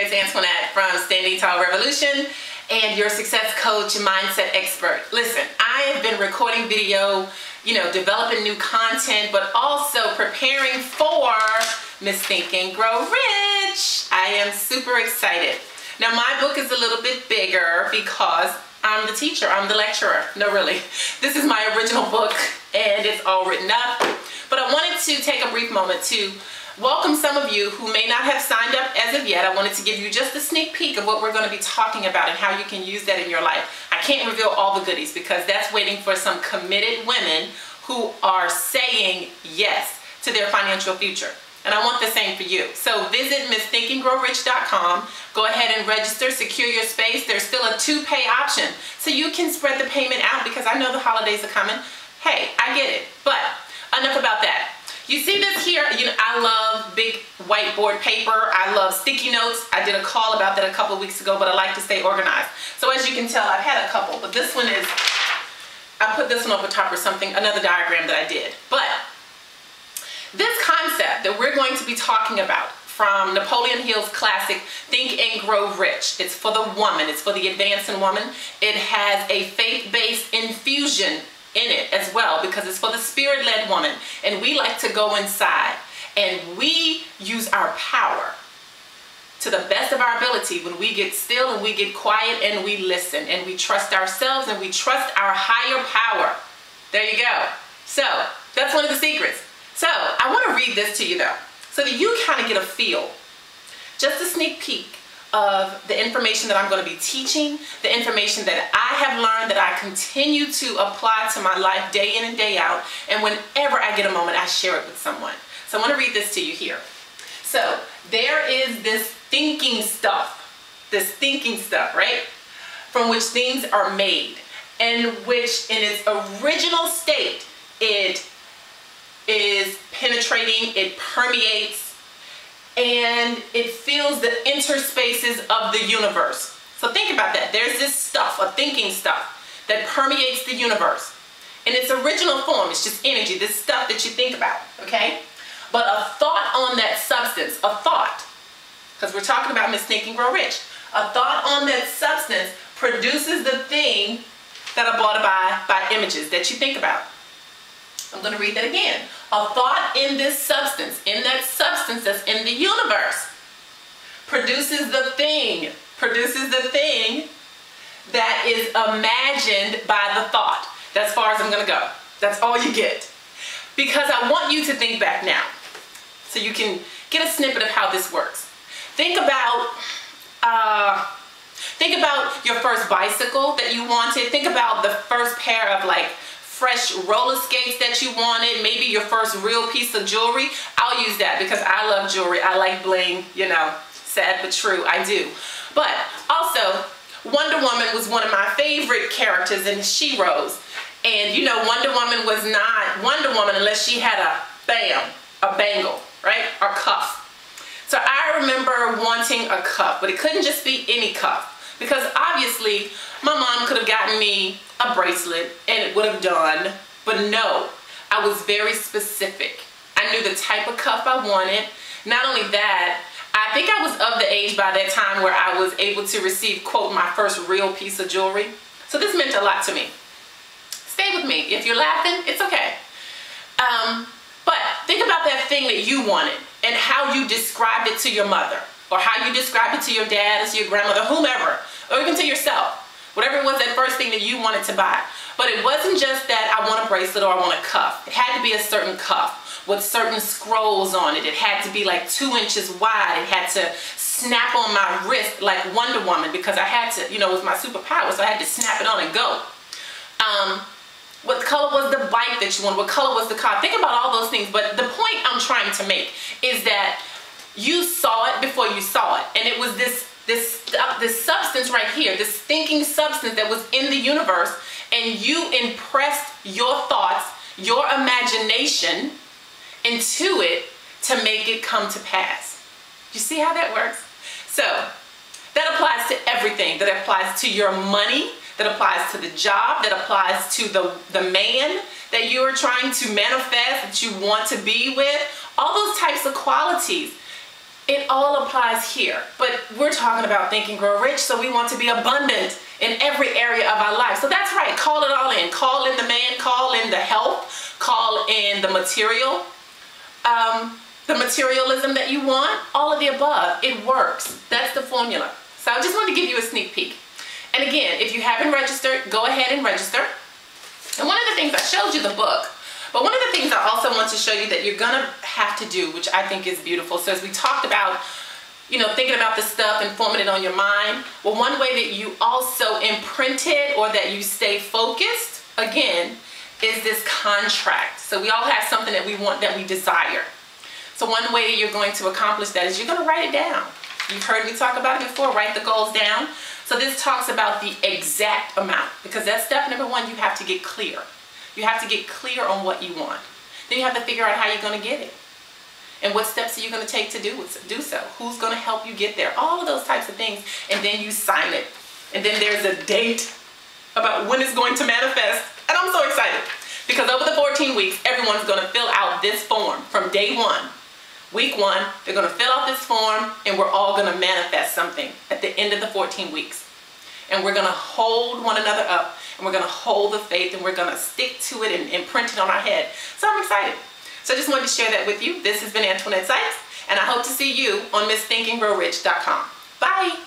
there. It's Antoinette from Standing Tall Revolution and your success coach and mindset expert. Listen, I have been recording video, developing new content, but also preparing for Miss Think and Grow Rich. I am super excited. Now my book is a little bit bigger because I'm the teacher, I'm the lecturer. No, really. This is my original book and it's all written up. But I wanted to take a brief moment to welcome some of you who may not have signed up as of yet. I wanted to give you just a sneak peek of what we're going to be talking about and how you can use that in your life. I can't reveal all the goodies because that's waiting for some committed women who are saying yes to their financial future. And I want the same for you. So visit MissThinkandGrowRich.com. Go ahead and register, secure your space. There's still a 2-pay option. So you can spread the payment out because I know the holidays are coming. Hey, I get it. But enough about that. You see this here? I love big whiteboard paper. I love sticky notes. I did a call about that a couple of weeks ago, but I like to stay organized. So as you can tell, I've had a couple, but this one is, I put this one over top or something, another diagram that I did. But this concept that we're going to be talking about from Napoleon Hill's classic, Think and Grow Rich. It's for the woman. It's for the advancing woman. It has a faith-based infusion in it as well because it's for the spirit-led woman. And we like to go inside and we use our power to the best of our ability when we get still and we get quiet and we listen and we trust ourselves and we trust our higher power. There you go. So that's one of the secrets. So I want to read this to you though, so that you kind of get a feel, just a sneak peek of the information that I'm going to be teaching, the information that I have learned that I continue to apply to my life day in and day out, and whenever I get a moment, I share it with someone. So I want to read this to you here. So there is this thinking stuff, right? From which things are made, and which in its original state, it is penetrating, it permeates, and it fills the interspaces of the universe. So think about that. There's this stuff, a thinking stuff, that permeates the universe. In its original form, it's just energy, this stuff that you think about, okay? But a thought on that substance, a thought, because we're talking about Miss Think and Grow Rich, a thought on that substance produces the thing that are brought about by images that you think about. I'm going to read that again. A thought in this substance, in that substance that's in the universe, produces the thing that is imagined by the thought. That's as far as I'm going to go. That's all you get. Because I want you to think back now, so you can get a snippet of how this works. Think about your first bicycle that you wanted. Think about the first pair of fresh roller skates that you wanted, maybe your first real piece of jewelry. I'll use that because I love jewelry. I like bling, sad but true, I do. But also, Wonder Woman was one of my favorite characters in She-Rose. And Wonder Woman was not Wonder Woman unless she had a bangle, right? Or cuff. So I remember wanting a cuff, but it couldn't just be any cuff. Because obviously, my mom could have gotten me a bracelet and it would have done, but no, I was very specific. I knew the type of cuff I wanted. Not only that, I think I was of the age by that time where I was able to receive, quote, my first real piece of jewelry. So this meant a lot to me. Stay with me. If you're laughing, it's okay. But think about that thing that you wanted and how you described it to your mother, or how you described it to your dad, or to your grandmother, whomever, or even to yourself. Whatever it was, that first thing that you wanted to buy. But it wasn't just that I want a bracelet or I want a cuff. It had to be a certain cuff with certain scrolls on it. It had to be like 2 inches wide. It had to snap on my wrist like Wonder Woman because I had to, it was my superpower, so I had to snap it on and go. What color was the bike that you wanted? What color was the car? Think about all those things. But the point I'm trying to make is that you saw it before you saw it. And it was this substance right here, this thinking substance that was in the universe, and you impressed your thoughts, your imagination into it to make it come to pass. You see how that works? So that applies to everything. That applies to your money, that applies to the job, that applies to the man that you are trying to manifest, that you want to be with. All those types of qualities. It all applies here, but we're talking about Think and Grow Rich, so we want to be abundant in every area of our life. So that's right, call it all in. Call in the man, call in the health, call in the material, the materialism that you want, all of the above. It works. That's the formula. So I just wanted to give you a sneak peek. And again, if you haven't registered, go ahead and register. And one of the things, I showed you the book, but one of the things I also want to show you that you're gonna have to do, which I think is beautiful. So as we talked about, you know, thinking about the stuff and forming it on your mind, well, one way that you also imprint it or that you stay focused, again, is this contract. So we all have something that we want, that we desire. So one way you're going to accomplish that is you're gonna write it down. You've heard me talk about it before, write the goals down. So this talks about the exact amount, because that's step number one. You have to get clear. You have to get clear on what you want. Then you have to figure out how you're gonna get it. And what steps are you gonna take to do so? Who's gonna help you get there? All of those types of things. And then you sign it. And then there's a date about when it's going to manifest. And I'm so excited, because over the 14 weeks, everyone's gonna fill out this form from day one. Week one, they're gonna fill out this form, and we're all gonna manifest something at the end of the 14 weeks. And we're gonna hold one another up, and we're gonna hold the faith, and we're gonna stick to it and imprint it on our head. So I'm excited. So I just wanted to share that with you. This has been Antoinette Sykes, and I hope to see you on MissThinkandGrowRich.com. Bye.